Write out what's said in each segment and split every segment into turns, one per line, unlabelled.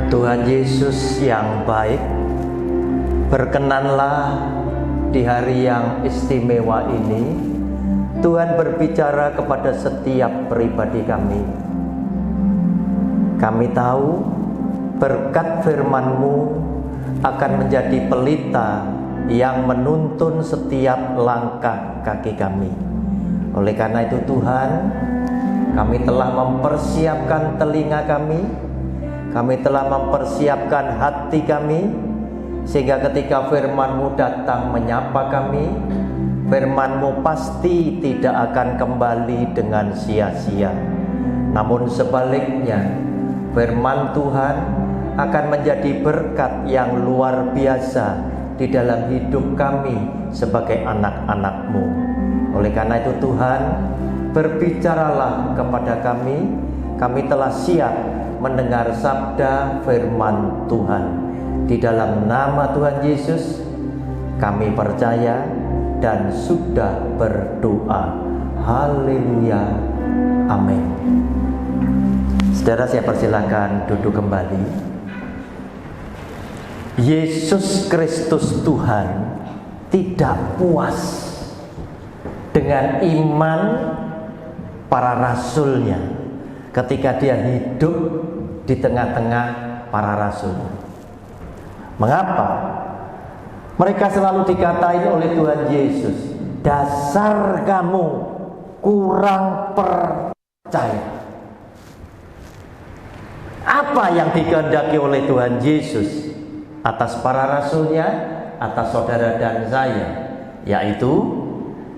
Tuhan Yesus yang baik, berkenanlah di hari yang istimewa ini Tuhan berbicara kepada setiap pribadi kami. Kami tahu berkat firman-Mu akan menjadi pelita yang menuntun setiap langkah kaki kami. Oleh karena itu Tuhan, kami telah mempersiapkan telinga kami telah mempersiapkan hati kami, sehingga ketika firman-Mu datang menyapa kami, firman-Mu pasti tidak akan kembali dengan sia-sia. Namun sebaliknya, firman Tuhan akan menjadi berkat yang luar biasa di dalam hidup kami sebagai anak-anak-Mu. Oleh karena itu Tuhan, berbicaralah kepada kami. Kami telah siap mendengar sabda firman Tuhan. Di dalam nama Tuhan Yesus kami percaya dan sudah berdoa. Haleluya. Amin. Saudara, saya persilakan duduk kembali. Yesus Kristus Tuhan tidak puas dengan iman para rasulnya ketika dia hidup di tengah-tengah para rasul. Mengapa? Mereka selalu dikatain oleh Tuhan Yesus, dasar kamu kurang percaya. Apa yang dikehendaki oleh Tuhan Yesus atas para rasulnya, atas saudara dan saya, yaitu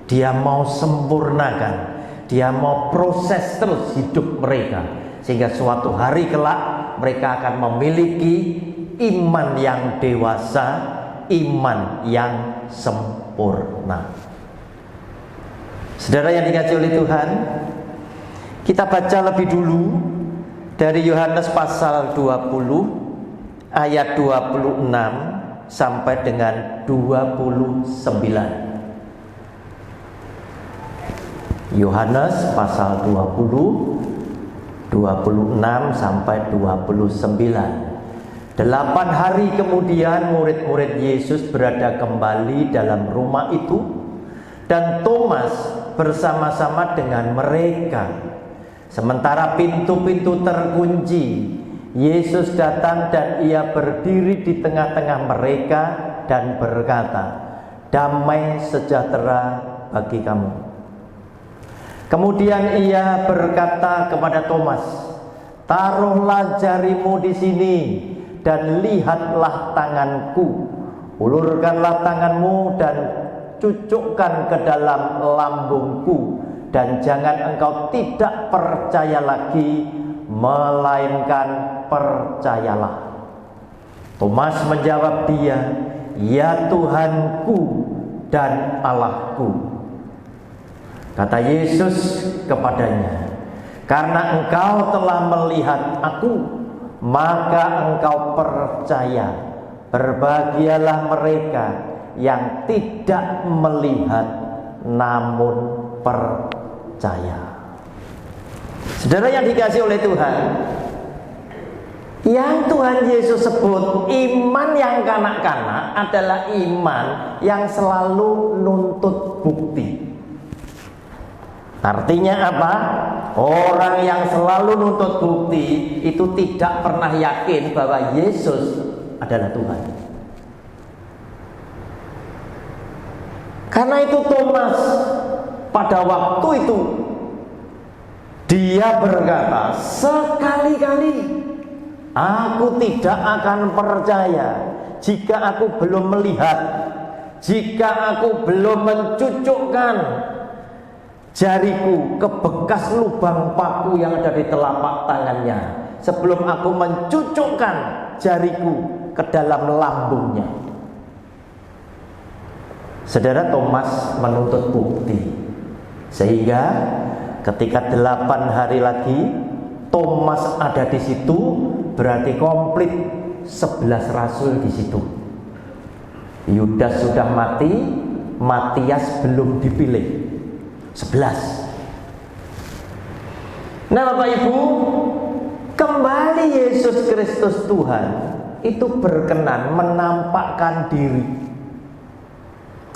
dia mau sempurnakan, dia mau proses terus hidup mereka, sehingga suatu hari kelak mereka akan memiliki iman yang dewasa, iman yang sempurna. Saudara yang dikasihi oleh Tuhan, kita baca lebih dulu dari Yohanes pasal 20 ayat 26 sampai dengan 29. Yohanes pasal 20 26 sampai 29. 8 hari kemudian murid-murid Yesus berada kembali dalam rumah itu, dan Thomas bersama-sama dengan mereka. Sementara pintu-pintu terkunci, Yesus datang dan ia berdiri di tengah-tengah mereka dan berkata, "Damai sejahtera bagi kamu." Kemudian ia berkata kepada Thomas, "Taruhlah jarimu di sini dan lihatlah tanganku. Ulurkanlah tanganmu dan cucukkan ke dalam lambungku, dan jangan engkau tidak percaya lagi, melainkan percayalah." Thomas menjawab dia, "Ya Tuhanku dan Allahku." Kata Yesus kepadanya, "Karena engkau telah melihat aku, maka engkau percaya. Berbahagialah mereka yang tidak melihat namun percaya." Saudara yang dikasihi oleh Tuhan, yang Tuhan Yesus sebut iman yang kanak-kanak adalah iman yang selalu nuntut bukti. Artinya apa? Orang yang selalu nuntut bukti itu tidak pernah yakin bahwa Yesus adalah Tuhan. Karena itu Thomas pada waktu itu dia berkata, "Sekali-kali aku tidak akan percaya jika aku belum melihat, jika aku belum mencucukkan jariku ke bekas lubang paku yang ada di telapak tangannya, sebelum aku mencucukkan jariku ke dalam lambungnya." Saudara, Thomas menuntut bukti, sehingga ketika 8 hari lagi Thomas ada di situ, berarti komplit 11 rasul di situ. Yudas sudah mati, Matias belum dipilih. 11. Nah Bapak Ibu, kembali Yesus Kristus Tuhan itu berkenan menampakkan diri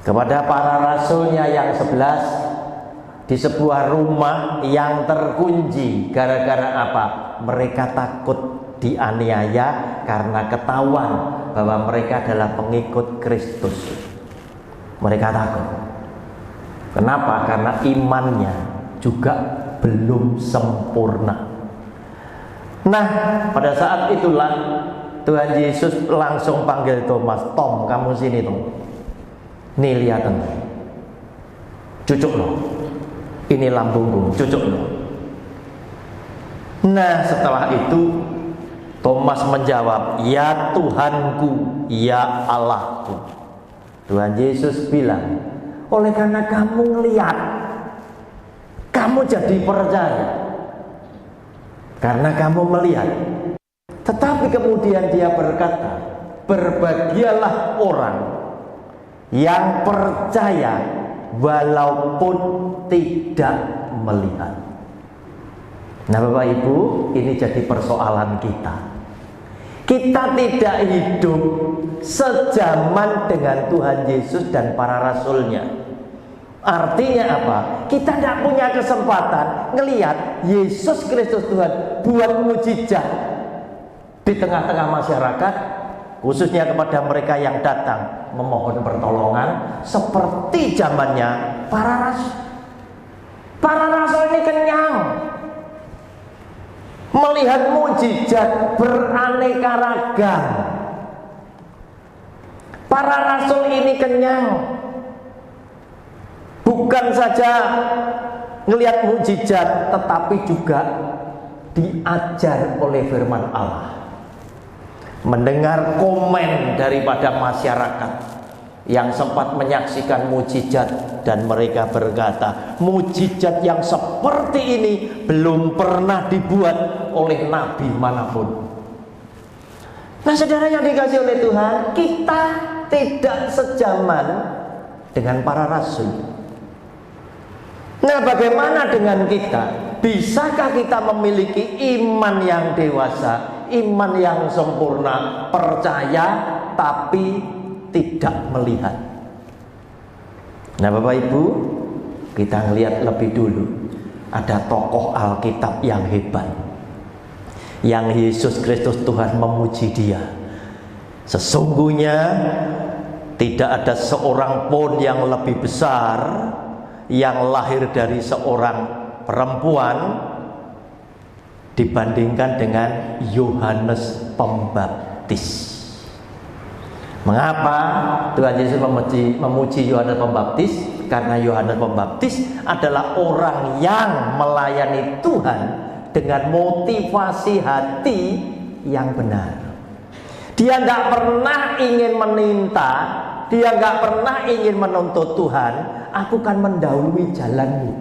kepada para rasulnya yang 11 di sebuah rumah yang terkunci. Gara-gara apa? Mereka takut dianiaya karena ketahuan bahwa mereka adalah pengikut Kristus. Mereka takut. Kenapa? Karena imannya juga belum sempurna. Nah, pada saat itulah Tuhan Yesus langsung panggil Thomas, "Tom, kamu sini, Tom. Nih, lihatin. Cucuk lo. Ini lambungku, cucuk lo." Nah, setelah itu Thomas menjawab, "Ya Tuhanku, ya Allahku." Tuhan Yesus bilang, "Oleh karena kamu ngelihat, kamu jadi percaya. Karena kamu melihat." Tetapi kemudian dia berkata, "Berbahagialah orang yang percaya walaupun tidak melihat." Nah, Bapak Ibu, ini jadi persoalan kita. Kita tidak hidup sejaman dengan Tuhan Yesus dan para rasulnya. Artinya apa? Kita tidak punya kesempatan ngelihat Yesus Kristus Tuhan buat mujizat di tengah-tengah masyarakat, khususnya kepada mereka yang datang memohon pertolongan, seperti zamannya para rasul. Para rasul ini kenyang melihat mujizat beraneka ragam. Para rasul ini kenyang bukan saja melihat mujizat, tetapi juga diajar oleh firman Allah. Mendengar komen daripada masyarakat yang sempat menyaksikan mujizat, dan mereka berkata, mujizat yang seperti ini belum pernah dibuat oleh nabi manapun. Nah, saudara yang dikasihi oleh Tuhan, kita tidak sejaman dengan para rasul. Nah, bagaimana dengan kita? Bisakah kita memiliki iman yang dewasa, iman yang sempurna, percaya tapi tidak melihat? Nah, Bapak Ibu, kita lihat lebih dulu. Ada tokoh Alkitab yang hebat, yang Yesus Kristus Tuhan memuji dia. Sesungguhnya tidak ada seorang pun yang lebih besar yang lahir dari seorang perempuan dibandingkan dengan Yohanes Pembaptis. Mengapa Tuhan Yesus memuji Yohanes Pembaptis? Karena Yohanes Pembaptis adalah orang yang melayani Tuhan dengan motivasi hati yang benar. Dia nggak pernah ingin meminta, dia nggak pernah ingin menuntut Tuhan, "Aku kan mendahului jalanmu,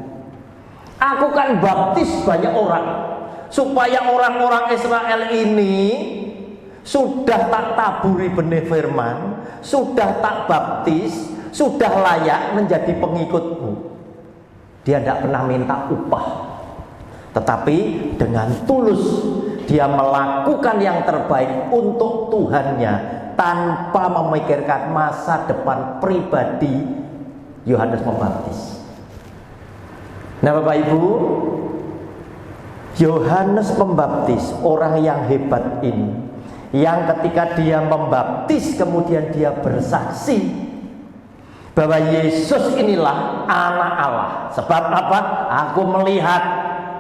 aku kan baptis banyak orang, supaya orang-orang Israel ini sudah tak taburi benih firman, sudah tak baptis, sudah layak menjadi pengikutmu." Dia tidak pernah minta upah, tetapi dengan tulus dia melakukan yang terbaik untuk Tuhannya tanpa memikirkan masa depan pribadi Yohanes Pembaptis. Nah, Bapak Ibu, Yohanes Pembaptis, orang yang hebat ini, yang ketika dia membaptis kemudian dia bersaksi bahwa Yesus inilah anak Allah. Sebab apa? Aku melihat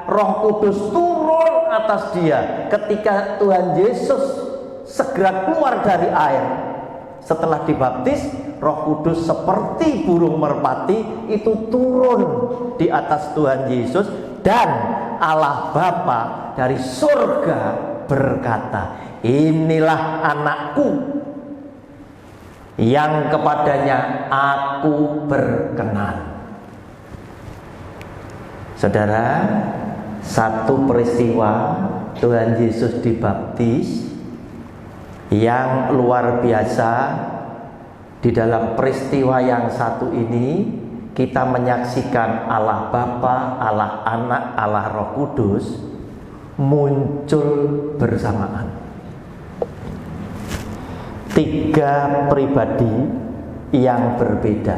Roh Kudus turun atas dia ketika Tuhan Yesus segera keluar dari air. Setelah dibaptis, Roh Kudus seperti burung merpati itu turun di atas Tuhan Yesus, dan Allah Bapa dari surga berkata, "Inilah anakku yang kepadanya aku berkenan." Saudara, satu peristiwa Tuhan Yesus dibaptis yang luar biasa. Di dalam peristiwa yang satu ini kita menyaksikan Allah Bapa, Allah Anak, Allah Roh Kudus muncul bersamaan. Tiga pribadi yang berbeda,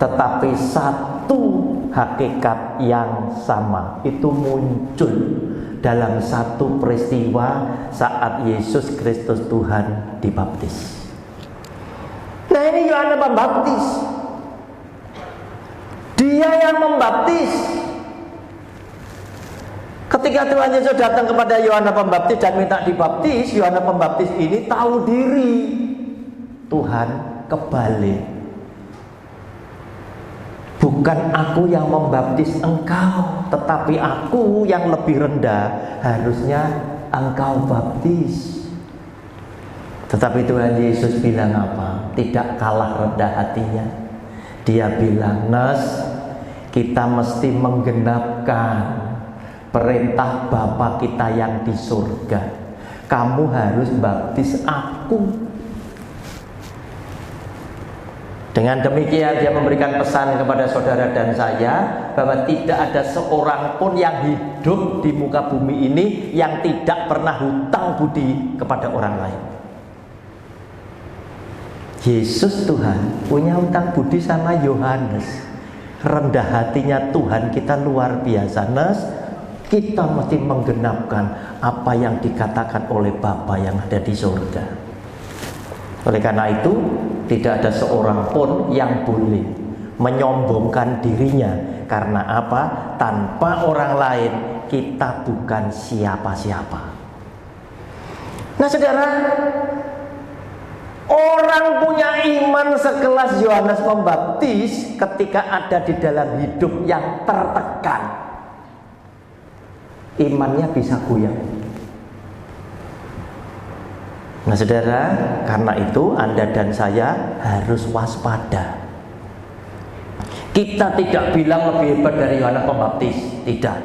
tetapi satu hakikat yang sama itu muncul dalam satu peristiwa saat Yesus Kristus Tuhan dibaptis. Nah, ini Yohanes Pembaptis. Dia yang membaptis. Ketika Tuhan Yesus datang kepada Yohanes Pembaptis dan minta dibaptis, Yohanes Pembaptis ini tahu diri. Tuhan, kebalik. Bukan aku yang membaptis engkau, tetapi aku yang lebih rendah, harusnya engkau baptis. Tetapi Tuhan Yesus bilang apa? Tidak kalah rendah hatinya. Dia bilang, Nas, kita mesti menggenapkan perintah Bapa kita yang di surga. Kamu harus baptis aku. Dengan demikian dia memberikan pesan kepada saudara dan saya bahwa tidak ada seorang pun yang hidup di muka bumi ini yang tidak pernah hutang budi kepada orang lain. Yesus Tuhan punya hutang budi sama Yohanes. Rendah hatinya Tuhan kita luar biasa. Nas, kita mesti menggenapkan apa yang dikatakan oleh Bapa yang ada di surga. Oleh karena itu, tidak ada seorang pun yang boleh menyombongkan dirinya. Karena apa? Tanpa orang lain, kita bukan siapa-siapa. Nah, saudara, orang punya iman sekelas Yohanes Pembaptis ketika ada di dalam hidup yang tertekan, imannya bisa goyah. Nah, saudara, karena itu Anda dan saya harus waspada. Kita tidak bilang lebih hebat dari Yohanes Pembaptis, tidak.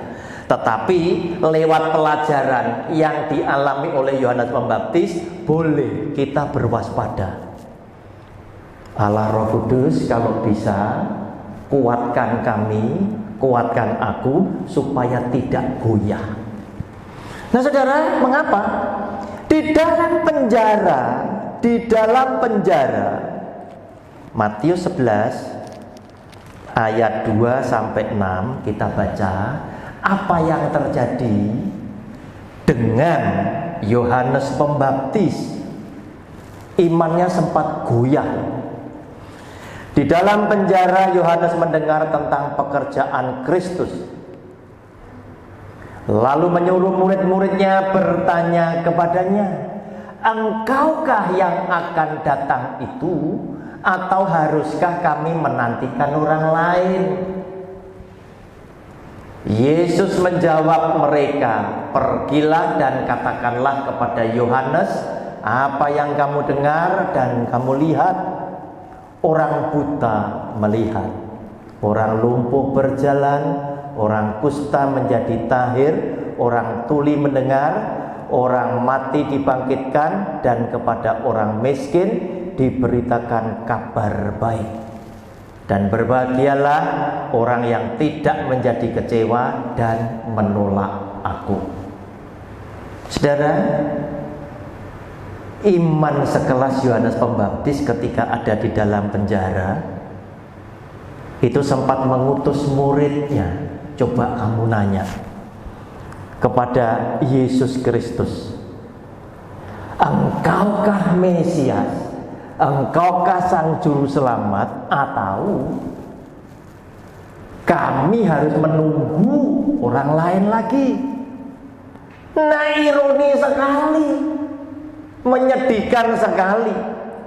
Tetapi lewat pelajaran yang dialami oleh Yohanes Pembaptis, boleh kita berwaspada. Allah Roh Kudus kalau bisa kuatkan kami, kuatkan aku supaya tidak goyah. Nah, saudara, mengapa? Di dalam penjara Matius 11 ayat 2 sampai 6 kita baca apa yang terjadi dengan Yohanes Pembaptis. Imannya sempat goyah. Di dalam penjara Yohanes mendengar tentang pekerjaan Kristus, lalu menyuruh murid-muridnya bertanya kepadanya, engkaukah yang akan datang itu, atau haruskah kami menantikan orang lain? Yesus menjawab mereka, pergilah dan katakanlah kepada Yohanes apa yang kamu dengar dan kamu lihat. Orang buta melihat, orang lumpuh berjalan, orang kusta menjadi tahir, orang tuli mendengar, orang mati dibangkitkan, dan kepada orang miskin diberitakan kabar baik. Dan berbahagialah orang yang tidak menjadi kecewa dan menolak aku. Saudara, iman sekelas Yohanes Pembaptis ketika ada di dalam penjara itu sempat mengutus muridnya. Coba kamu nanya kepada Yesus Kristus, engkaukah Mesias? Engkaukah Sang Juru Selamat? Atau kami harus menunggu orang lain lagi? Nah, ironi sekali, menyedihkan sekali.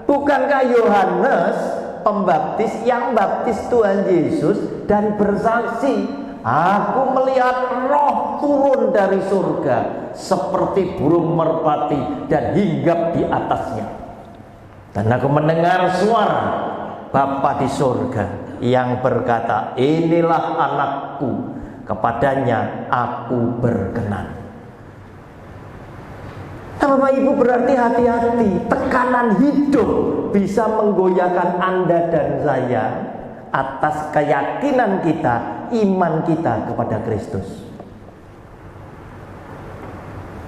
Bukankah Yohanes Pembaptis yang baptis Tuhan Yesus dan bersaksi, aku melihat roh turun dari surga seperti burung merpati dan hinggap di atasnya. Dan aku mendengar suara Bapa di surga yang berkata, inilah anakku, kepadanya aku berkenan. Nah, Bapak Ibu, berarti hati-hati. Tekanan hidup bisa menggoyahkan Anda dan saya atas keyakinan kita, iman kita kepada Kristus.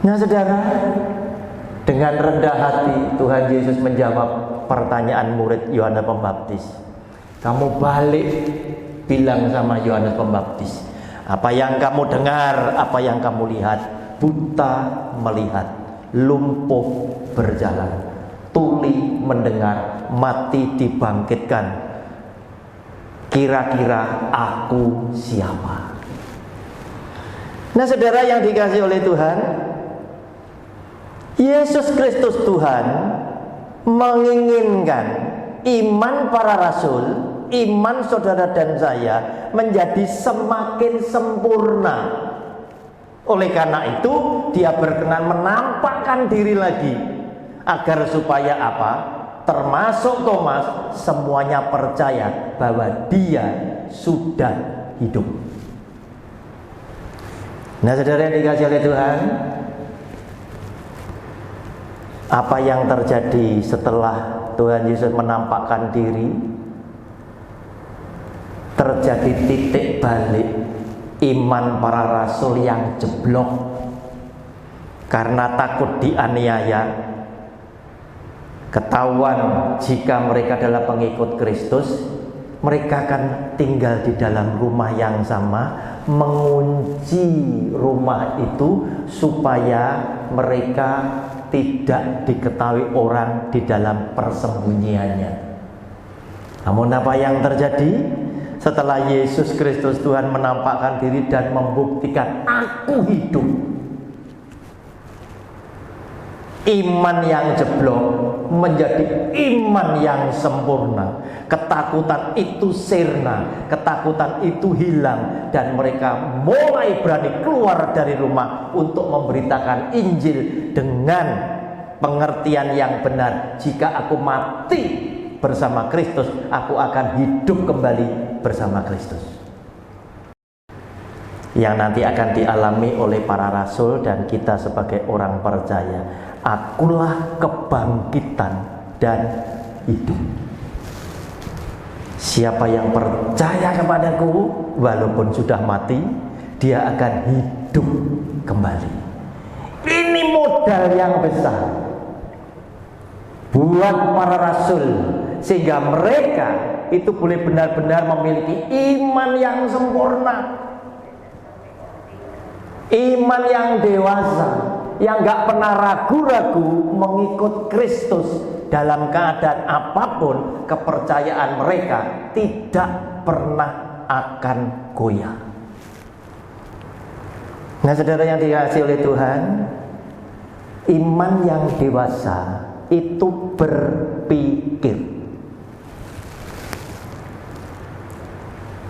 Nah, saudara, Dengan rendah hati Tuhan Yesus menjawab pertanyaan murid Yohanes Pembaptis. Kamu balik bilang sama Yohanes Pembaptis, apa yang kamu dengar, apa yang kamu lihat, buta melihat, lumpuh berjalan, tuli mendengar, mati dibangkitkan. Kira-kira aku siapa? Nah, saudara yang dikasihi oleh Tuhan, Yesus Kristus Tuhan menginginkan iman para rasul, iman saudara dan saya menjadi semakin sempurna. Oleh karena itu dia berkenan menampakkan diri lagi, agar supaya apa? Termasuk Thomas, semuanya percaya bahwa dia sudah hidup. Nah, saudara yang dikasihi oleh Tuhan, apa yang terjadi setelah Tuhan Yesus menampakkan diri? Terjadi titik balik iman para rasul yang jeblok karena takut dianiaya. Ketahuan jika mereka adalah pengikut Kristus, mereka akan tinggal di dalam rumah yang sama, mengunci rumah itu supaya mereka tidak diketahui orang di dalam persembunyiannya. Namun apa yang terjadi setelah Yesus Kristus Tuhan menampakkan diri dan membuktikan aku hidup? Iman yang jeblok menjadi iman yang sempurna. Ketakutan itu sirna, ketakutan itu hilang, dan mereka mulai berani keluar dari rumah untuk memberitakan Injil dengan pengertian yang benar. Jika aku mati bersama Kristus, aku akan hidup kembali bersama Kristus. Yang nanti akan dialami oleh para rasul dan kita sebagai orang percaya. Akulah kebangkitan dan hidup. Siapa yang percaya kepadaku, walaupun sudah mati, dia akan hidup kembali. Ini modal yang besar buat para rasul, sehingga mereka itu boleh benar-benar memiliki iman yang sempurna, iman yang dewasa, yang gak pernah ragu-ragu mengikut Kristus dalam keadaan apapun. Kepercayaan mereka tidak pernah akan goyah. Nah, saudara yang dikasihi oleh Tuhan, iman yang dewasa itu berpikir.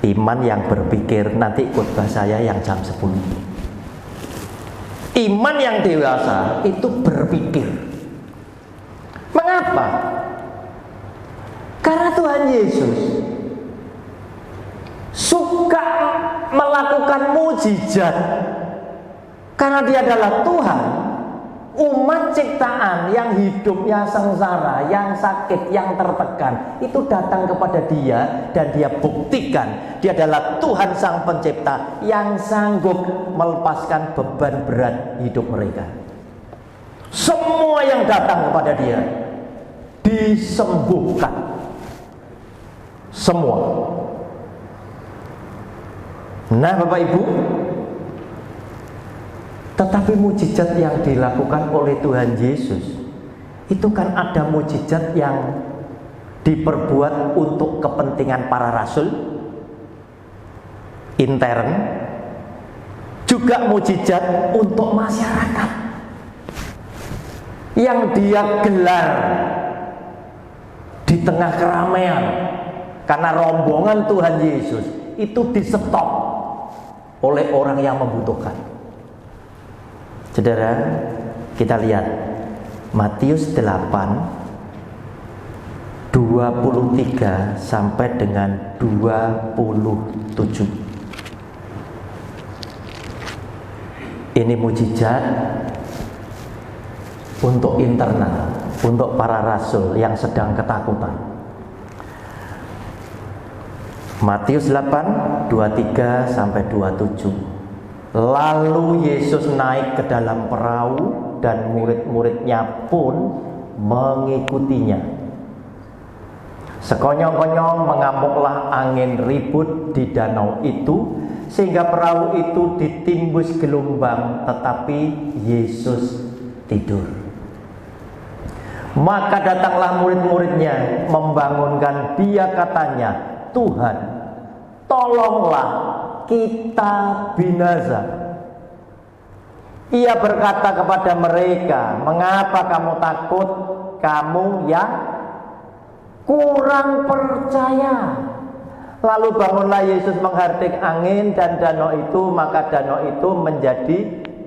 Iman yang berpikir, nanti khotbah saya yang jam 10. Iman yang dewasa itu berpikir. Mengapa? Karena Tuhan Yesus suka melakukan mujizat. Karena dia adalah Tuhan. Umat ciptaan yang hidupnya sengsara, yang sakit, yang tertekan, itu datang kepada dia dan dia buktikan dia adalah Tuhan Sang Pencipta yang sanggup melepaskan beban berat hidup mereka. Semua yang datang kepada dia disembuhkan. Semua. Nah, Bapak Ibu, tetapi mujizat yang dilakukan oleh Tuhan Yesus itu kan ada mujizat yang diperbuat untuk kepentingan para rasul intern, juga mujizat untuk masyarakat yang dia gelar di tengah keramaian. Karena rombongan Tuhan Yesus itu di-stop oleh orang yang membutuhkan. Saudara, kita lihat Matius 8 23 sampai dengan 27. Ini mujizat untuk internal, untuk para rasul yang sedang ketakutan. Matius 8 23 sampai 27. Lalu Yesus naik ke dalam perahu dan murid-muridnya pun mengikutinya. Sekonyong-konyong mengamuklah angin ribut di danau itu, sehingga perahu itu ditimbus gelombang, tetapi Yesus tidur. Maka datanglah murid-muridnya membangunkan dia, katanya, "Tuhan, tolonglah, kita binasa." Ia berkata kepada mereka, "Mengapa kamu takut, kamu yang kurang percaya?" Lalu bangunlah Yesus menghardik angin dan danau itu, maka danau itu menjadi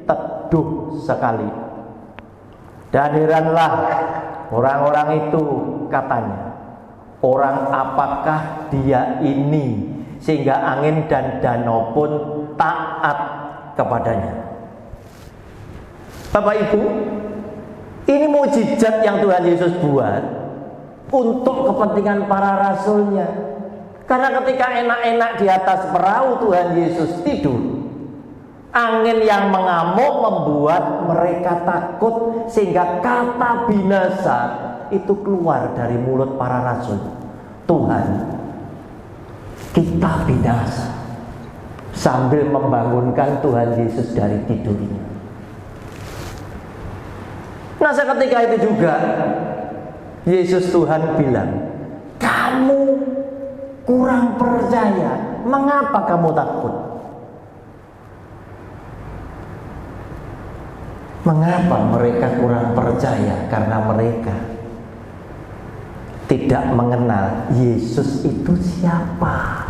teduh sekali. Dan heranlah orang-orang itu, katanya, "Orang apakah dia ini sehingga angin dan danau pun taat kepadanya?" Bapak Ibu, ini mukjizat yang Tuhan Yesus buat untuk kepentingan para rasulnya. Karena ketika enak-enak di atas perahu Tuhan Yesus tidur, angin yang mengamuk membuat mereka takut, sehingga kata binasa itu keluar dari mulut para rasul. "Tuhan, kita binasa," sambil membangunkan Tuhan Yesus dari tidurnya. Nah, seketika itu juga Yesus Tuhan bilang, "Kamu kurang percaya, mengapa kamu takut?" Mengapa mereka kurang percaya? Karena mereka tidak mengenal Yesus itu siapa.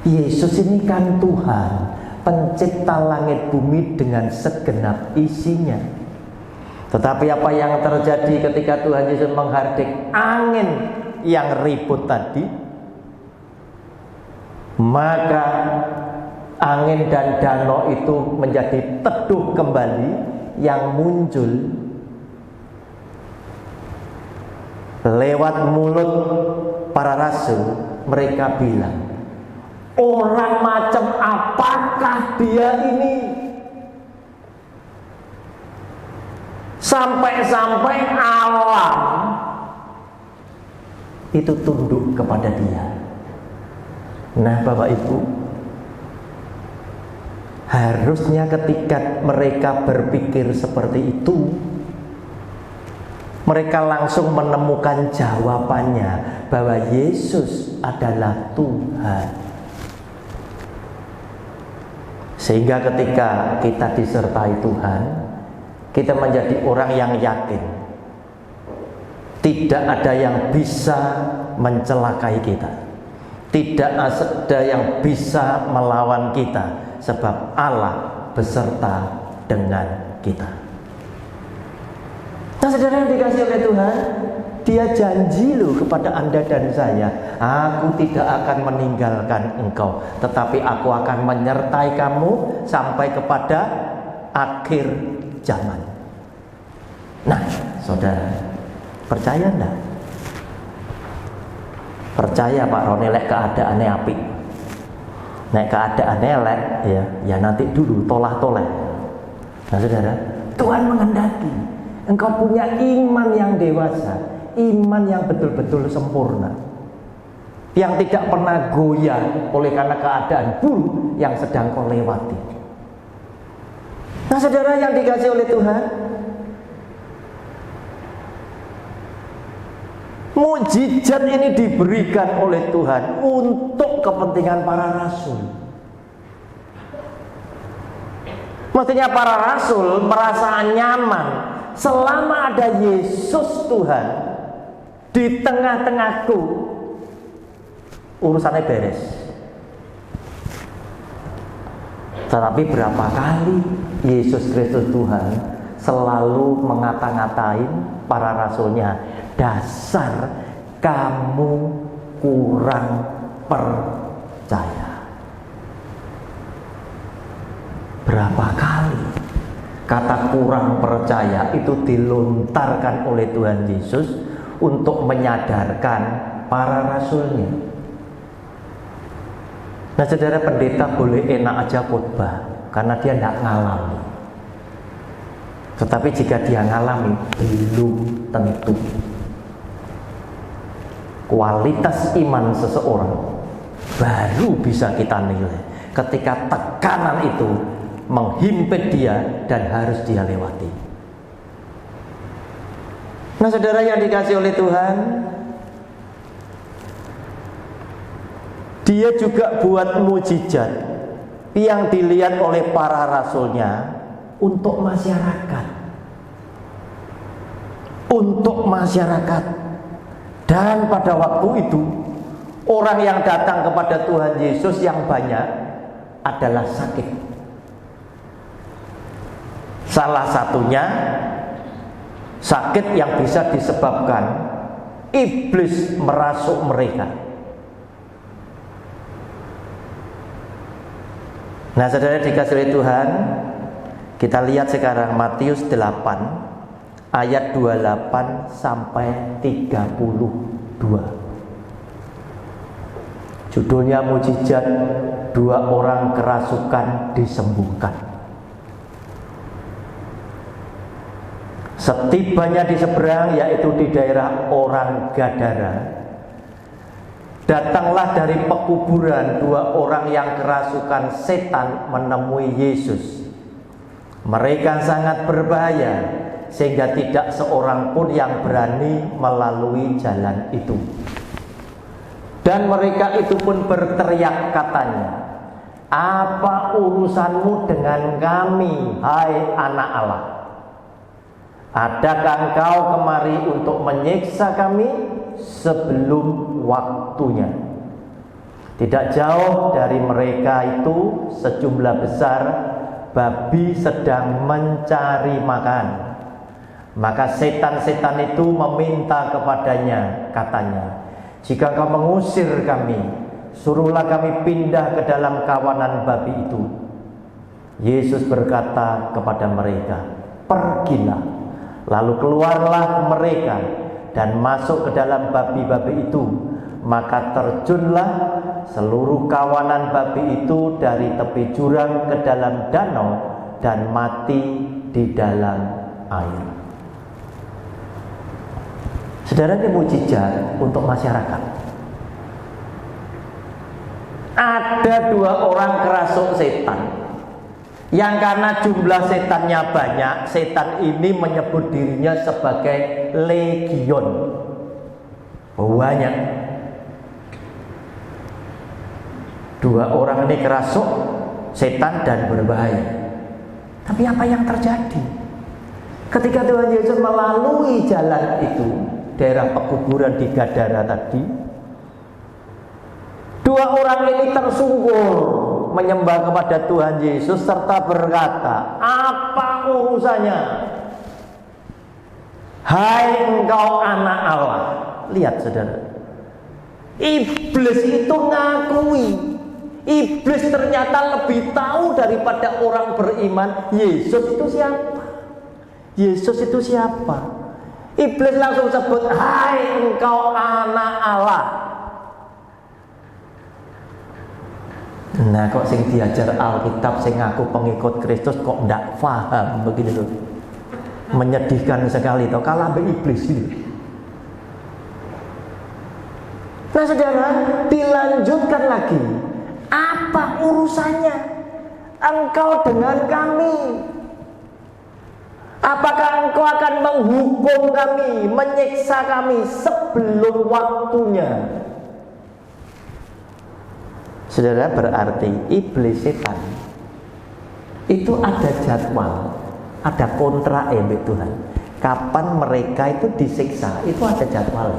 Yesus ini kan Tuhan, pencipta langit bumi dengan segenap isinya. Tetapi apa yang terjadi ketika Tuhan Yesus menghardik angin yang ribut tadi? Maka angin dan danau itu menjadi teduh kembali. Yang muncul lewat mulut para rasul, mereka bilang, "Orang macam apakah dia ini? Sampai-sampai alam itu tunduk kepada dia." Nah, Bapak Ibu, harusnya ketika mereka berpikir seperti itu, mereka langsung menemukan jawabannya bahwa Yesus adalah Tuhan. Sehingga ketika kita disertai Tuhan, kita menjadi orang yang yakin tidak ada yang bisa mencelakai kita, tidak ada yang bisa melawan kita, sebab Allah beserta dengan kita. Nah, saudara yang dikasihi oleh Tuhan, Dia janji loh kepada Anda dan saya, "Aku tidak akan meninggalkan engkau, tetapi aku akan menyertai kamu sampai kepada akhir zaman." Nah, saudara, percaya enggak? Percaya Pak Roni lek keadaannya apik. Nek keadaannya elek, ya nanti dulu tolah-toleh. Nah, saudara, Tuhan menghendaki engkau punya iman yang dewasa, iman yang betul-betul sempurna, yang tidak pernah goyah oleh karena keadaan buruk yang sedang kau lewati. Nah, saudara yang dikasihi oleh Tuhan, mukjizat ini diberikan oleh Tuhan untuk kepentingan para rasul. Mestinya para rasul merasa nyaman selama ada Yesus Tuhan di tengah-tengahku, urusannya beres. Tetapi berapa kali Yesus Kristus Tuhan selalu mengata-ngatain para rasulnya, "Dasar kamu kurang percaya." Berapa kali kata kurang percaya itu dilontarkan oleh Tuhan Yesus untuk menyadarkan para rasulnya. Nah, saudara, pendeta boleh enak aja khotbah karena dia tidak ngalami. Tetapi jika dia ngalami, belum tentu. Kualitas iman seseorang baru bisa kita nilai ketika tekanan itu menghimpit dia dan harus dia lewati. Nah, saudara yang dikasihi oleh Tuhan, dia juga buat mujizat yang dilihat oleh para rasulnya untuk masyarakat. Untuk masyarakat. Dan pada waktu itu, orang yang datang kepada Tuhan Yesus yang banyak adalah sakit. Salah satunya sakit yang bisa disebabkan iblis merasuk mereka. Nah, saudara dikasihi oleh Tuhan, kita lihat sekarang Matius 8 ayat 28 sampai 32. Judulnya mujizat, 2 orang kerasukan disembuhkan. Setibanya di seberang, yaitu di daerah orang Gadara, datanglah dari pekuburan 2 orang yang kerasukan setan menemui Yesus. Mereka sangat berbahaya, sehingga tidak seorang pun yang berani melalui jalan itu. Dan mereka itu pun berteriak katanya, "Apa urusanmu dengan kami, hai anak Allah? Adakah engkau kemari untuk menyiksa kami sebelum waktunya?" Tidak jauh dari mereka itu sejumlah besar babi sedang mencari makan. Maka setan-setan itu meminta kepadanya, katanya, "Jika kau mengusir kami, suruhlah kami pindah ke dalam kawanan babi itu." Yesus berkata kepada mereka, "Pergilah." Lalu keluarlah mereka dan masuk ke dalam babi-babi itu. Maka terjunlah seluruh kawanan babi itu dari tepi jurang ke dalam danau dan mati di dalam air. Saudara, ini mujizat untuk masyarakat. Ada 2 orang kerasuk setan, yang karena jumlah setannya banyak, setan ini menyebut dirinya sebagai legion. Banyak. 2 orang ini kerasuk setan dan berbahaya. Tapi apa yang terjadi? Ketika Tuhan Yesus melalui jalan itu, daerah pekuburan di Gadara tadi, 2 orang ini tersungkur menyembah kepada Tuhan Yesus serta berkata, "Apa urusannya, hai engkau anak Allah?" Lihat saudara, iblis itu ngakui. Iblis ternyata lebih tahu daripada orang beriman Yesus itu siapa. Yesus itu siapa? Iblis langsung sebut, "Hai engkau anak Allah." Nah, kok sing diajar Alkitab, sing ngaku pengikut Kristus kok ndak paham begini loh. Menyedihkan sekali toh, kalah be iblis ini. Nah, saudara, dilanjutkan lagi. Apa urusannya engkau dengan kami? Apakah engkau akan menghukum kami, menyiksa kami sebelum waktunya? Saudara, berarti iblis setan itu ada jadwal, ada kontrak ya Tuhan. Kapan mereka itu disiksa, itu ada jadwal.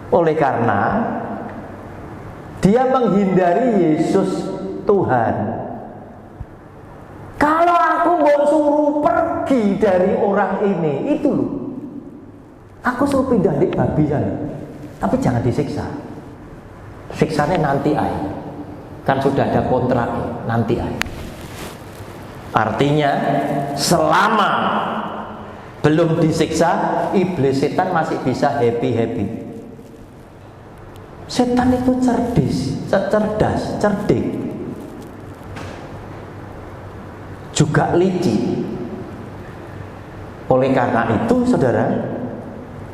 Oleh karena dia menghindari Yesus Tuhan. Kalau aku mau suruh pergi dari orang ini, itu loh, aku suruh pindah di babi sana, tapi jangan disiksa. Siksanya nanti aja, kan sudah ada kontrak, nanti aja. Artinya selama belum disiksa, iblis setan masih bisa happy-happy. Setan itu cerdas, cerdik. juga licik. Oleh karena itu, saudara,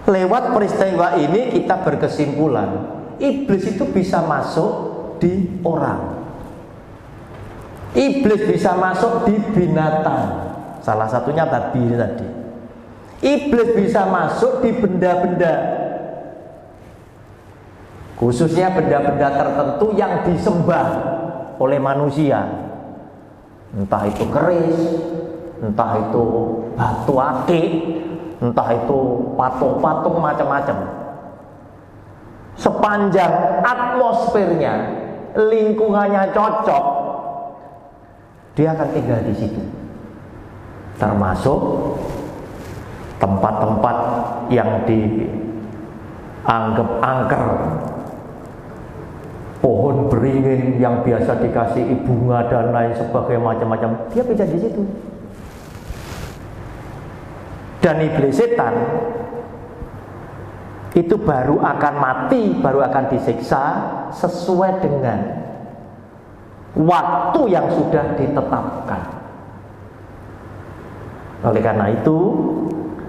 lewat peristiwa ini kita berkesimpulan, iblis itu bisa masuk di orang. Iblis bisa masuk di binatang. Salah satunya babi tadi. Iblis bisa masuk di benda-benda, khususnya benda-benda tertentu yang disembah oleh manusia. Entah itu keris, entah itu batu akik, entah itu patung-patung macam-macam. Sepanjang atmosfernya, lingkungannya cocok, dia akan tinggal di situ. Termasuk tempat-tempat yang dianggap angker, pohon beringin yang biasa dikasih bunga dan lain sebagainya macam-macam, dia bisa di situ. Dan iblis setan itu baru akan mati, baru akan disiksa sesuai dengan waktu yang sudah ditetapkan. Oleh karena itu,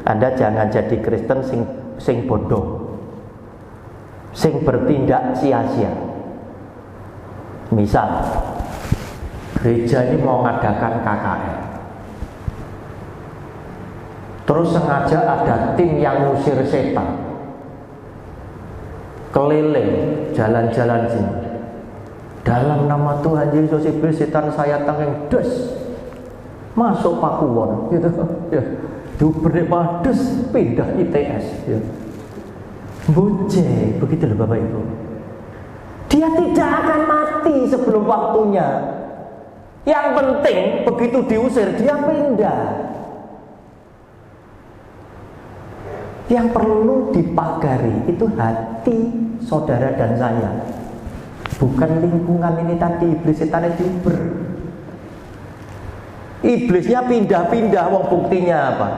Anda jangan jadi Kristen sing bodoh, sing bertindak sia-sia. Misal, gereja ini mau mengadakan KKR, terus sengaja ada tim yang ngusir setan, keliling jalan-jalan sini. Dalam nama Tuhan Yesus, iblis setan saya tangeng des, masuk Pakuwon, gitu ya. Dubrek Mades pindah ITS, ya. Boceh, begitu loh Bapak Ibu. Dia tidak akan mati sebelum waktunya. Yang penting begitu diusir dia pindah. Yang perlu dipagari itu hati saudara dan saya, bukan lingkungan ini tadi. Iblis setan itu iblisnya pindah-pindah, wong buktinya apa?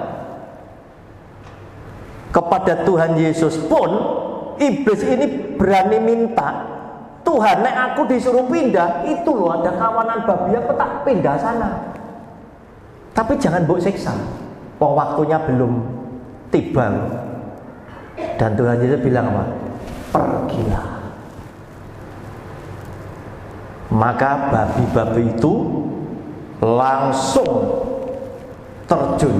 Kepada Tuhan Yesus pun iblis ini berani minta, Tuhan, nek aku disuruh pindah, itu loh ada kawanan babi, aku tak pindah sana. Tapi jangan mbok siksa, wong waktunya belum tiba. Dan Tuhan Yesus bilang apa? Pergilah. Maka babi-babi itu langsung terjun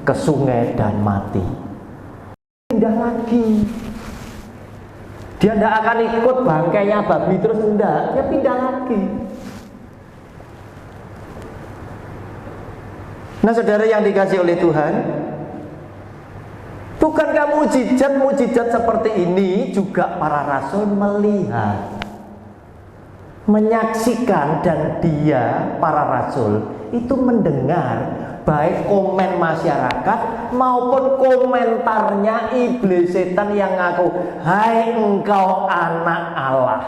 ke sungai dan mati. Pindah lagi. Dia tidak akan ikut bangkainya babi terus, enggak, dia pindah lagi. Nah, saudara yang dikasih oleh Tuhan, bukankah mujizat seperti ini juga para rasul melihat, menyaksikan, dan dia, para rasul itu mendengar baik komen masyarakat maupun komentarnya iblis setan yang ngaku, hai engkau anak Allah.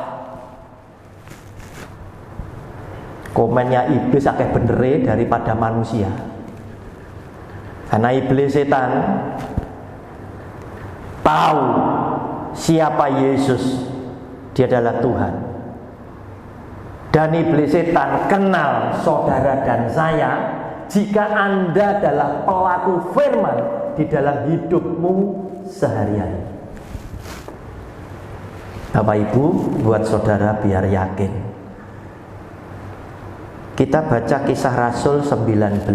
Komennya iblis akeh benere daripada manusia. Karena iblis setan tahu siapa Yesus, dia adalah Tuhan. Dan iblis setan kenal saudara dan saya. Jika Anda adalah pelaku firman di dalam hidupmu sehari-hari. Bapak Ibu, buat saudara biar yakin, kita baca Kisah Rasul 19.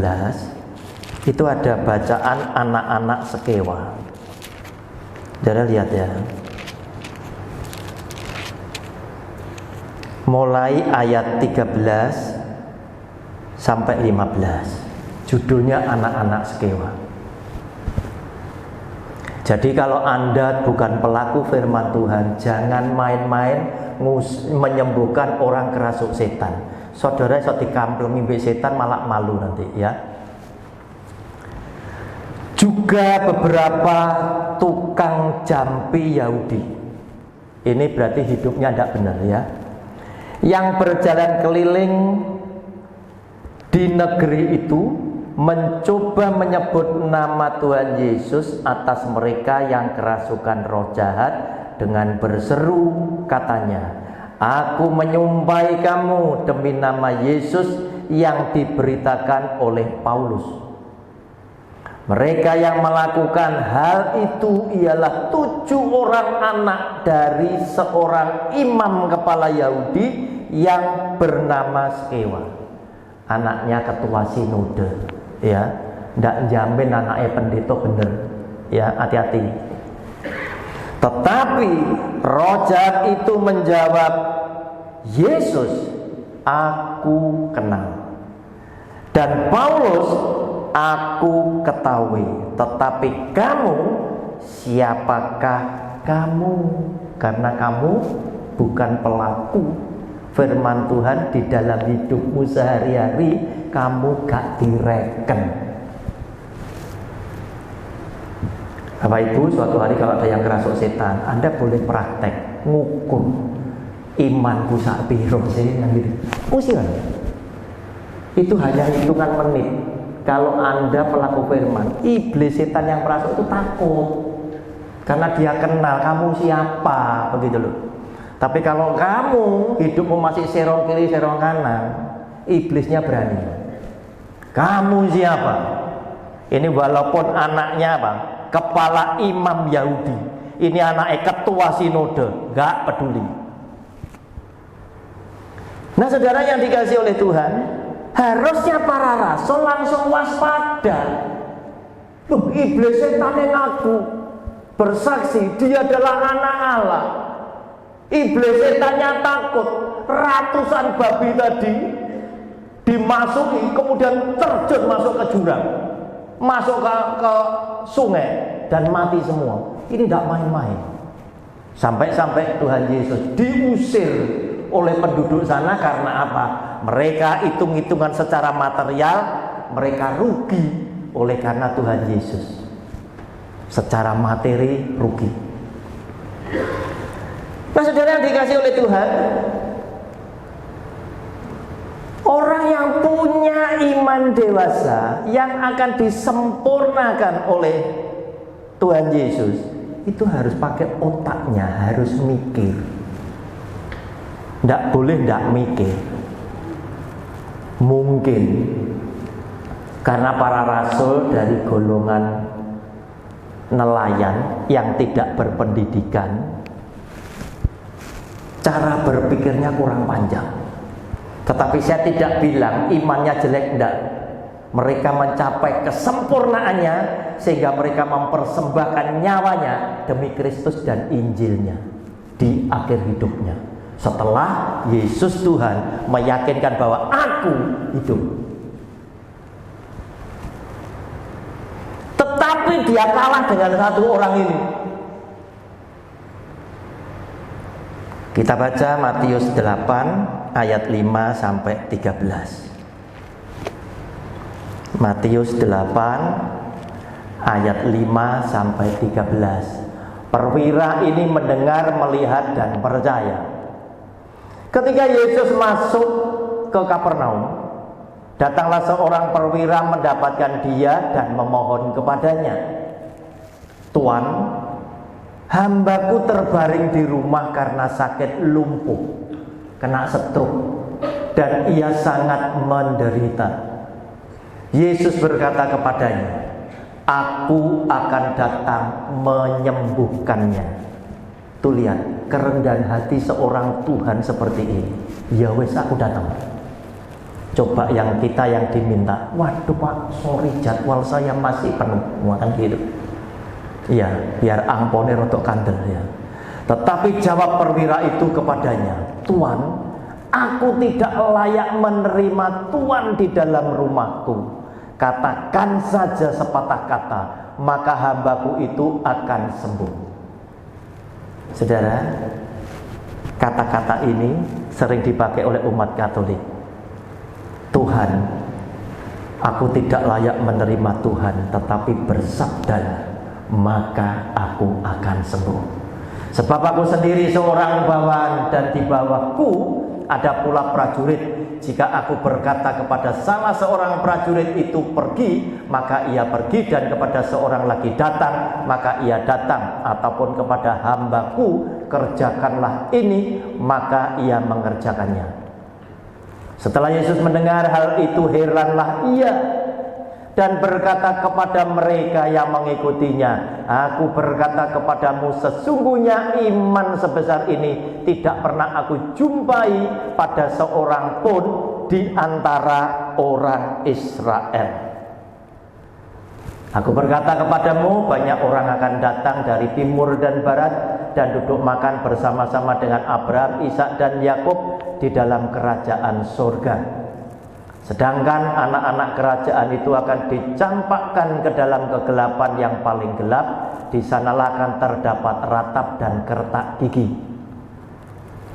Itu ada bacaan anak-anak sekewa. Saudara lihat ya, mulai ayat 13 sampai 15. Judulnya anak-anak sekewa. Jadi kalau Anda bukan pelaku firman Tuhan, jangan main-main menyembuhkan orang kerasuk setan. Saudara iso dikamplemi mbek setan malah malu nanti ya. Juga beberapa tukang jampi Yahudi. Ini berarti hidupnya tidak benar ya. Yang berjalan keliling di negeri itu mencoba menyebut nama Tuhan Yesus atas mereka yang kerasukan roh jahat dengan berseru, katanya, aku menyumpahi kamu demi nama Yesus yang diberitakan oleh Paulus. Mereka yang melakukan hal itu ialah 7 orang anak dari seorang imam kepala Yahudi yang bernama Skewa. Anaknya ketua sinode, ya. Ndak jamin anaknya pendeta bener, ya, hati-hati. Tetapi roh jahat itu menjawab, Yesus aku kenal, dan Paulus aku ketahui, tetapi kamu siapakah kamu? Karena kamu bukan pelaku firman Tuhan di dalam hidupmu sehari-hari, kamu gak direken. Bapak Ibu, suatu hari kalau ada yang kerasuk setan, Anda boleh praktek ngukur imanku sak piro sih, gitu. Usiran. Itu hanya hitungan menit. Kalau Anda pelaku firman, iblis setan yang merasuk itu takut, karena dia kenal kamu siapa, begitu loh. Tapi kalau kamu hidupmu masih serong kiri serong kanan, iblisnya berani. Kamu siapa? Ini walaupun anaknya apa? Kepala imam Yahudi, ini anaknya ketua sinode, gak peduli. Nah, saudara yang dikasih oleh Tuhan, harusnya para rasul langsung waspada. Loh, iblis setan yang ngaku bersaksi dia adalah anak Allah. Iblis setannya takut. Ratusan babi tadi dimasuki, kemudian terjun masuk ke jurang, masuk ke sungai, dan mati semua. Ini tidak main-main. Sampai-sampai Tuhan Yesus diusir oleh penduduk sana karena apa? Mereka hitung-hitungan secara material, mereka rugi oleh karena Tuhan Yesus. Secara materi rugi. Nah, saudara yang dikasih oleh Tuhan, orang yang punya iman dewasa yang akan disempurnakan oleh Tuhan Yesus, itu harus pakai otaknya, harus mikir. Tidak boleh tidak mikir. Mungkin karena para rasul dari golongan nelayan yang tidak berpendidikan, cara berpikirnya kurang panjang. Tetapi saya tidak bilang imannya jelek, enggak. Mereka mencapai kesempurnaannya sehingga mereka mempersembahkan nyawanya demi Kristus dan Injilnya di akhir hidupnya. Setelah Yesus Tuhan meyakinkan bahwa aku hidup. Tetapi dia kalah dengan satu orang ini. Kita baca Matius 8 ayat 5 sampai 13. Matius 8 ayat 5 sampai 13. Perwira ini mendengar, melihat dan percaya. Ketika Yesus masuk ke Kapernaum, datanglah seorang perwira mendapatkan dia dan memohon kepadanya, Tuan, hambaku terbaring di rumah karena sakit lumpuh, kena stroke, dan ia sangat menderita. Yesus berkata kepadanya, aku akan datang menyembuhkannya. Tuh lihat, kerendahan hati seorang Tuhan seperti ini. Ya wes, aku datang. Coba yang kita yang diminta, waduh Pak, sorry jadwal saya masih penuh, kan gitu. Iya, biar angpone rotok kandel ya. Tetapi jawab perwira itu kepadanya, Tuan, aku tidak layak menerima Tuan di dalam rumahku. Katakan saja sepatah kata, maka hambaku itu akan sembuh. Saudara, kata-kata ini sering dipakai oleh umat Katolik. Tuhan, aku tidak layak menerima Tuhan, tetapi bersabdalah, maka aku akan sembuh. Sebab aku sendiri seorang bawahan, dan di bawahku ada pula prajurit. Jika aku berkata kepada salah seorang prajurit itu pergi, maka ia pergi, dan kepada seorang lagi datang, maka ia datang. Ataupun kepada hambaku, kerjakanlah ini, maka ia mengerjakannya. Setelah Yesus mendengar hal itu, heranlah ia dan berkata kepada mereka yang mengikutinya, aku berkata kepadamu, sesungguhnya iman sebesar ini tidak pernah aku jumpai pada seorang pun di antara orang Israel. Aku berkata kepadamu, banyak orang akan datang dari timur dan barat dan duduk makan bersama-sama dengan Abraham, Ishak dan Yakub di dalam kerajaan surga. Sedangkan anak-anak kerajaan itu akan dicampakkan ke dalam kegelapan yang paling gelap. Di sanalah akan terdapat ratap dan kertak gigi.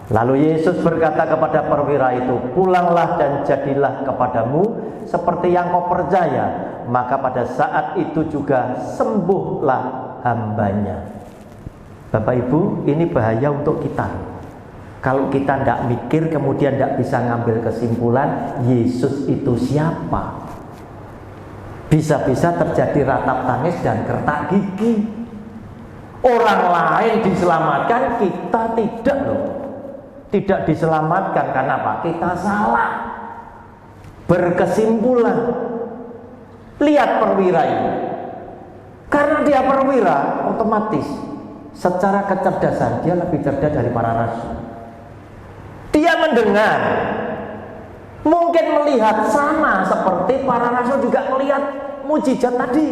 Lalu Yesus berkata kepada perwira itu, pulanglah dan jadilah kepadamu seperti yang kau percaya. Maka pada saat itu juga sembuhlah hambanya. Bapak Ibu, ini bahaya untuk kita. Kalau kita tidak mikir, kemudian tidak bisa ngambil kesimpulan Yesus itu siapa. Bisa-bisa terjadi ratap tangis dan kertak gigi. Orang lain diselamatkan, kita tidak loh. Tidak diselamatkan karena apa? Kita salah berkesimpulan. Lihat perwira ini. Karena dia perwira, otomatis secara kecerdasan dia lebih cerdas dari para rasul. Dia mendengar, mungkin melihat sama seperti para rasul juga melihat mujizat tadi.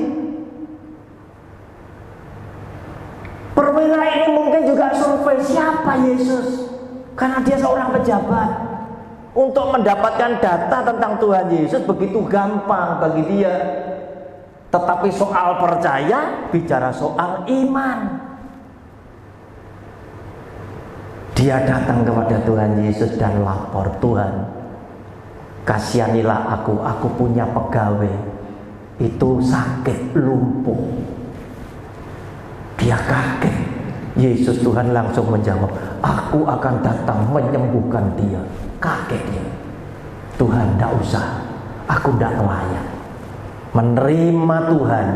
Perwira ini mungkin juga survei siapa Yesus, karena dia seorang pejabat. Untuk mendapatkan data tentang Tuhan Yesus begitu gampang bagi dia. Tetapi soal percaya, bicara soal iman. Dia datang kepada Tuhan Yesus dan lapor, Tuhan, kasihanilah aku punya pegawai itu sakit lumpuh. Dia kaget. Yesus Tuhan langsung menjawab, aku akan datang menyembuhkan dia. Kaget dia. Tuhan, tidak usah, aku tidak layak menerima Tuhan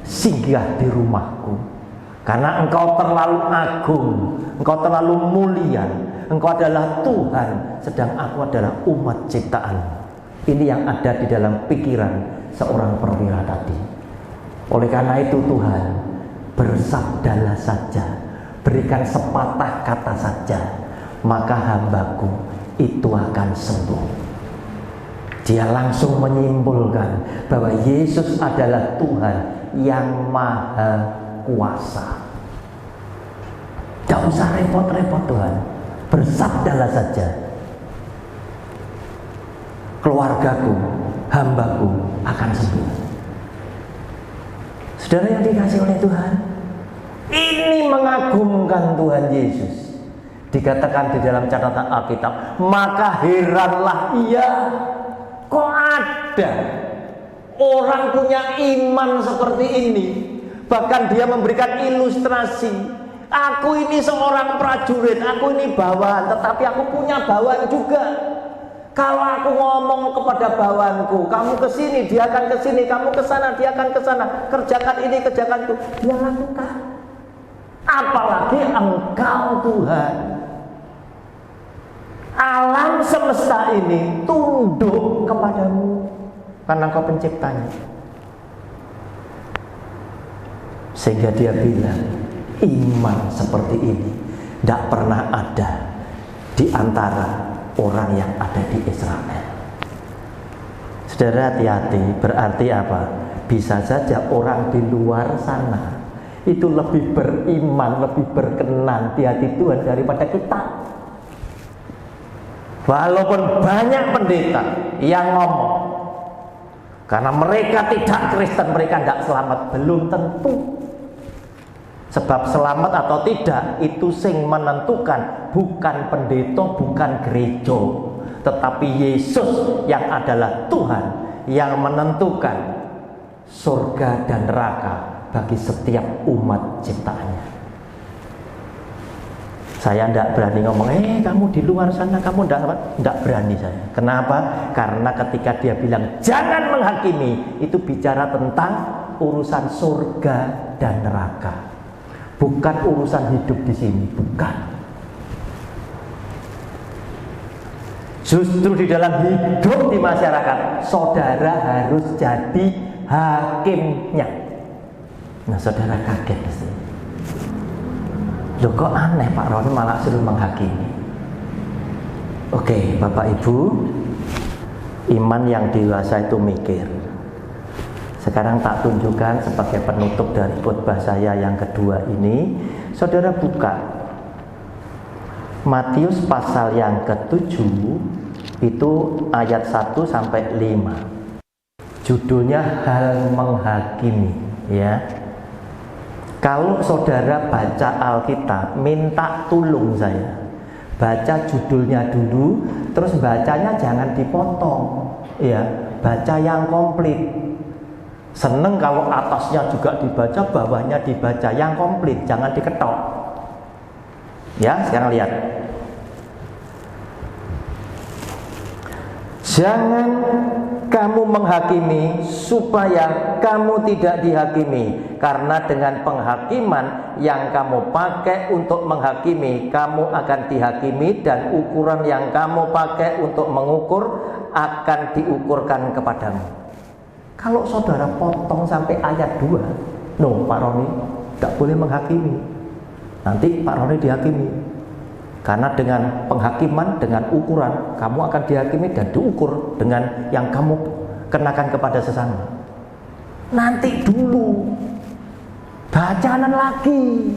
singgah di rumahku, karena engkau terlalu agung, engkau terlalu mulia, engkau adalah Tuhan, sedang aku adalah umat ciptaan. Ini yang ada di dalam pikiran seorang perwira tadi. Oleh karena itu Tuhan, bersabdalah saja, berikan sepatah kata saja, maka hambaku itu akan sembuh. Dia langsung menyimpulkan bahwa Yesus adalah Tuhan yang maha kuasa. Tidak usah repot-repot Tuhan, bersabdalah saja, keluargaku, hambaku akan sembuh. Saudara yang dikasihi oleh Tuhan, ini mengagumkan Tuhan Yesus. Dikatakan di dalam catatan Alkitab, maka heranlah ia, kok ada orang punya iman seperti ini. Bahkan dia memberikan ilustrasi, aku ini seorang prajurit, aku ini bawahan, tetapi aku punya bawahan juga. Kalau aku ngomong kepada bawahanku, kamu ke sini, dia akan ke sini, kamu ke sana, dia akan ke sana, kerjakan ini, kerjakan itu, dia lakukan. Apalagi engkau Tuhan. Alam semesta ini tunduk kepadamu karena engkau penciptanya. Sehingga dia bilang, iman seperti ini tidak pernah ada di antara orang yang ada di Israel. Saudara, hati-hati. Berarti apa? Bisa saja orang di luar sana itu lebih beriman, lebih berkenan di hati Tuhan daripada kita. Walaupun banyak pendeta yang ngomong, karena mereka tidak Kristen, mereka tidak selamat, belum tentu. Sebab selamat atau tidak itu sing menentukan bukan pendeta, bukan gereja, tetapi Yesus yang adalah Tuhan yang menentukan surga dan neraka bagi setiap umat ciptaannya. Saya tidak berani ngomong, kamu di luar sana, kamu tidak berani saya. Kenapa? Karena ketika dia bilang jangan menghakimi, itu bicara tentang urusan surga dan neraka, bukan urusan hidup di sini, bukan. Justru di dalam hidup di masyarakat, saudara harus jadi hakimnya. Nah, saudara kaget pasti. Loh, kok aneh Pak Roni malah suruh menghakimi? Oke, Bapak Ibu, iman yang dewasa itu mikir. Sekarang tak tunjukkan sebagai penutup dari khotbah saya yang kedua ini. Saudara buka Matius pasal yang ke-7 itu ayat 1 sampai 5. Judulnya hal menghakimi, ya. Kalau saudara baca Alkitab, minta tolong saya. Baca judulnya dulu, terus bacanya jangan dipotong, ya. Baca yang komplit. Seneng kalau atasnya juga dibaca, bawahnya dibaca yang komplit, jangan diketok. Ya, sekarang lihat. Jangan kamu menghakimi supaya kamu tidak dihakimi, karena dengan penghakiman yang kamu pakai untuk menghakimi, kamu akan dihakimi, dan ukuran yang kamu pakai untuk mengukur akan diukurkan kepadamu. Kalau saudara potong sampai ayat 2, no, Pak Roni tidak boleh menghakimi. Nanti Pak Roni dihakimi. Karena dengan penghakiman, dengan ukuran, kamu akan dihakimi dan diukur dengan yang kamu kenakan kepada sesama. Nanti dulu. Bacaan lagi.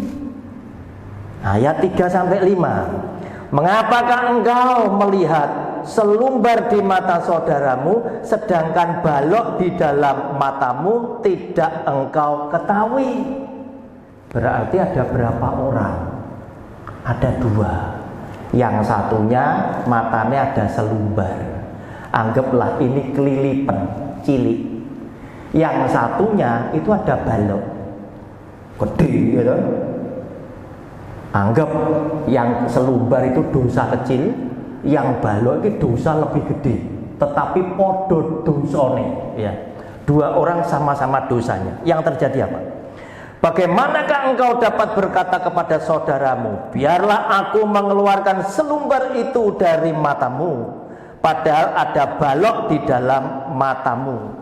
Ayat 3 sampai 5. Mengapakah engkau melihat selumbar di mata saudaramu, sedangkan balok di dalam matamu tidak engkau ketahui? Berarti ada berapa orang? Ada 2. Yang satunya matanya ada selumbar, anggaplah ini kelilipan cilik. Yang satunya itu ada balok gede, gitu. Anggap yang selumbar itu dosa kecil, yang balok itu dosa lebih gede, tetapi podo dosane, ya. 2 orang sama-sama dosanya. Yang terjadi apa? Bagaimanakah engkau dapat berkata kepada saudaramu, biarlah aku mengeluarkan selumbar itu dari matamu, padahal ada balok di dalam matamu?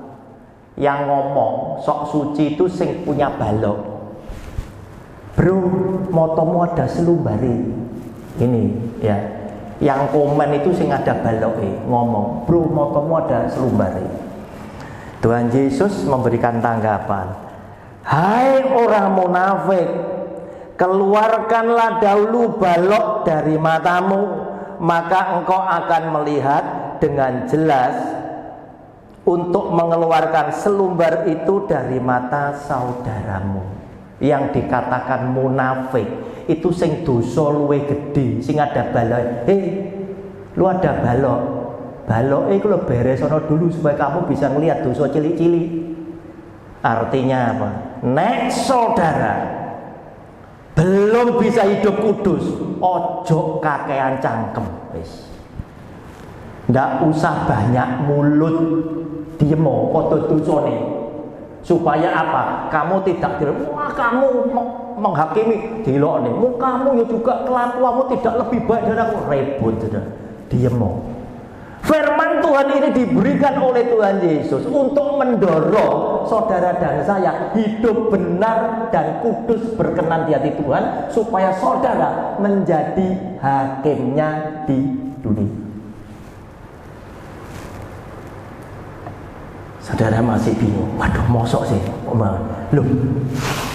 Yang ngomong sok suci itu sing punya balok. Bro, motomu ada selumbar ini, ya. Yang komen itu sing ada balok ngomong, bro, motomu ada selumbar. Tuhan Yesus memberikan tanggapan. Hai orang munafik, keluarkanlah dahulu balok dari matamu, maka engkau akan melihat dengan jelas untuk mengeluarkan selumbar itu dari mata saudaramu. Yang dikatakan munafik itu sing dosa luwe gede, sing ada balok. Lu ada balok. Balok itu lo beres ono dulu supaya kamu bisa melihat dosa cilik-cilik. Artinya apa? Nek saudara belum bisa hidup kudus, ojo kakean cangkem, wis. Ndak usah banyak mulut, diemo foto dosane. Supaya apa? Kamu tidak wah kamu menghakimi, dilokne. Kamu ya juga kelakuanmu tidak lebih baik dari aku, rebut sudah. Diemo. Firman Tuhan ini diberikan oleh Tuhan Yesus untuk mendorong saudara dan saya hidup benar dan kudus berkenan di hati Tuhan, supaya saudara menjadi hakimnya di dunia. Saudara masih bingung, waduh mosok sih, loh,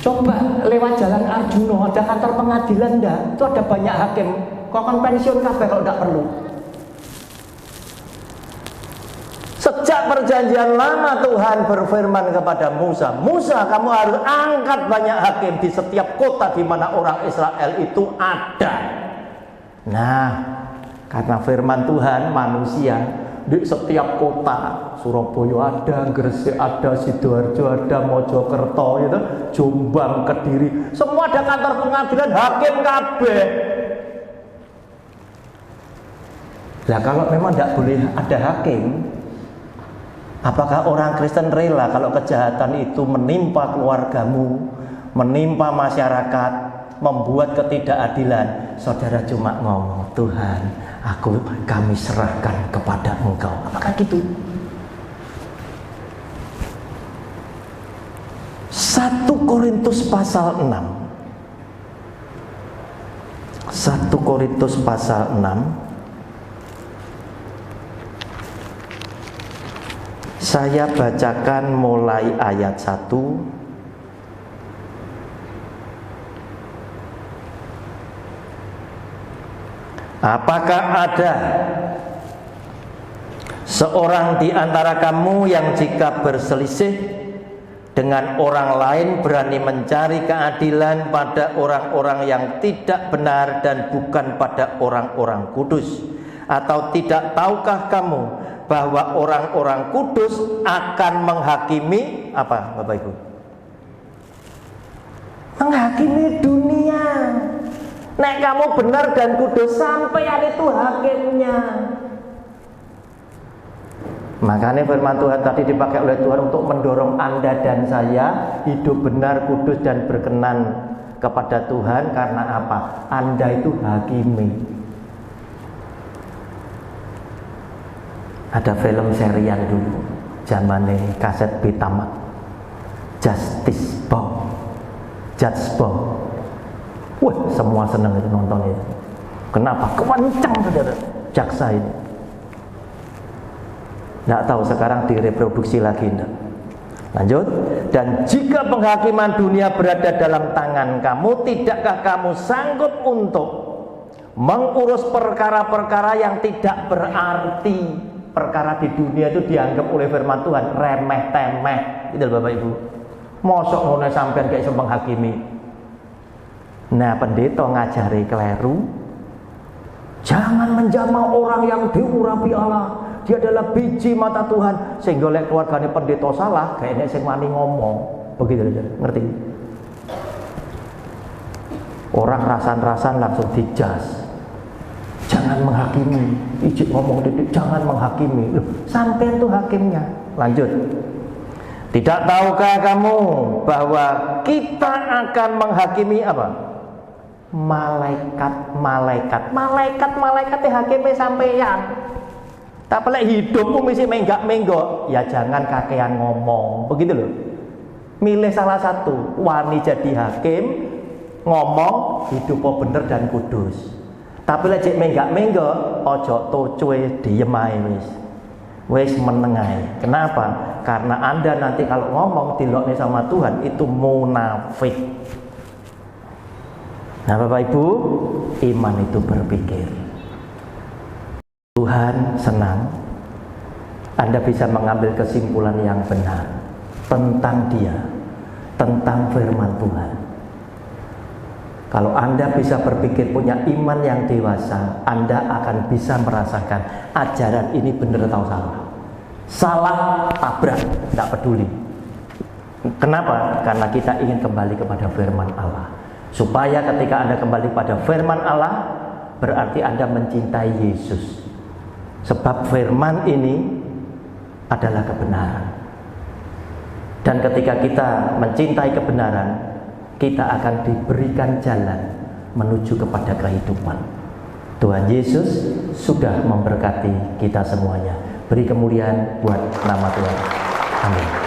coba lewat jalan Arjuna, ada kantor pengadilan enggak? Itu ada banyak hakim, kok kan pensiun kabeh kalau enggak perlu. Sejak perjanjian lama Tuhan berfirman kepada Musa, Musa, kamu harus angkat banyak hakim di setiap kota di mana orang Israel itu ada. Nah, karena firman Tuhan, manusia di setiap kota, Surabaya ada, Gresik ada, Sidoarjo ada, Mojokerto, gitu, Jombang, Kediri, semua ada kantor pengadilan, hakim kabeh. Nah, kalau memang tidak boleh ada hakim, apakah orang Kristen rela kalau kejahatan itu menimpa keluargamu, menimpa masyarakat, membuat ketidakadilan, saudara cuma ngomong, Tuhan, kami serahkan kepada Engkau. Apakah gitu? 1 Korintus pasal 6. 1 Korintus pasal 6. Saya bacakan mulai ayat 1. Apakah ada seorang di antara kamu yang jika berselisih dengan orang lain berani mencari keadilan pada orang-orang yang tidak benar dan bukan pada orang-orang kudus? Atau tidak tahukah kamu bahwa orang-orang kudus akan menghakimi apa, Bapak Ibu? Menghakimi dunia. Nek kamu benar dan kudus, sampeyan itu hakimnya. Makanya firman Tuhan tadi dipakai oleh Tuhan untuk mendorong Anda dan saya hidup benar, kudus dan berkenan kepada Tuhan. Karena apa? Anda itu hakimi. Ada film serian dulu, zamannya kaset Betamax, Justice Bob, Judge Bob. Wah, semua senang itu nonton itu. Kenapa? Kewancang saudara jaksa ini. Nggak tahu sekarang direproduksi lagi enggak. Lanjut. Dan jika penghakiman dunia berada dalam tangan kamu, tidakkah kamu sanggup untuk mengurus perkara-perkara yang tidak berarti? Perkara di dunia itu dianggap oleh firman Tuhan remeh-temeh. Itu Bapak Ibu. Mosok ngono sampean kayak iso menghakimi. Nah, pendeta ngajari keliru. Jangan menjamah orang yang diurapi Allah. Dia adalah biji mata Tuhan. Sehingga lek keluargane pendeta salah, kayaknya sing wani ngomong. Begitu aja, ngerti? Orang rasan-rasan langsung dijas. Jangan menghakimi. Ijik ngomong didik, jangan menghakimi. Loh, sampai itu hakimnya. Lanjut. Tidak tahukah kamu bahwa kita akan menghakimi apa? Malaikat hakimnya sampeyan. Tak pelek hidupmu mesti menggak-menggok. Ya jangan kakean ngomong. Begitu loh. Milih salah satu. Wani jadi hakim, ngomong hidupmu bener dan kudus. Tapi lek menggak-menggok, ojo tocoe diem ae wis. Wis meneng ae. Kenapa? Karena Anda nanti kalau ngomong dilokne sama Tuhan itu munafik. Nah, Bapak Ibu, iman itu berpikir. Tuhan senang Anda bisa mengambil kesimpulan yang benar tentang Dia, tentang firman Tuhan. Kalau Anda bisa berpikir punya iman yang dewasa, Anda akan bisa merasakan ajaran ini benar atau salah. Salah, tabrak, tidak peduli. Kenapa? Karena kita ingin kembali kepada firman Allah. Supaya ketika Anda kembali pada firman Allah, berarti Anda mencintai Yesus. Sebab firman ini adalah kebenaran. Dan ketika kita mencintai kebenaran, kita akan diberikan jalan menuju kepada kehidupan. Tuhan Yesus sudah memberkati kita semuanya. Beri kemuliaan buat nama Tuhan. Amin.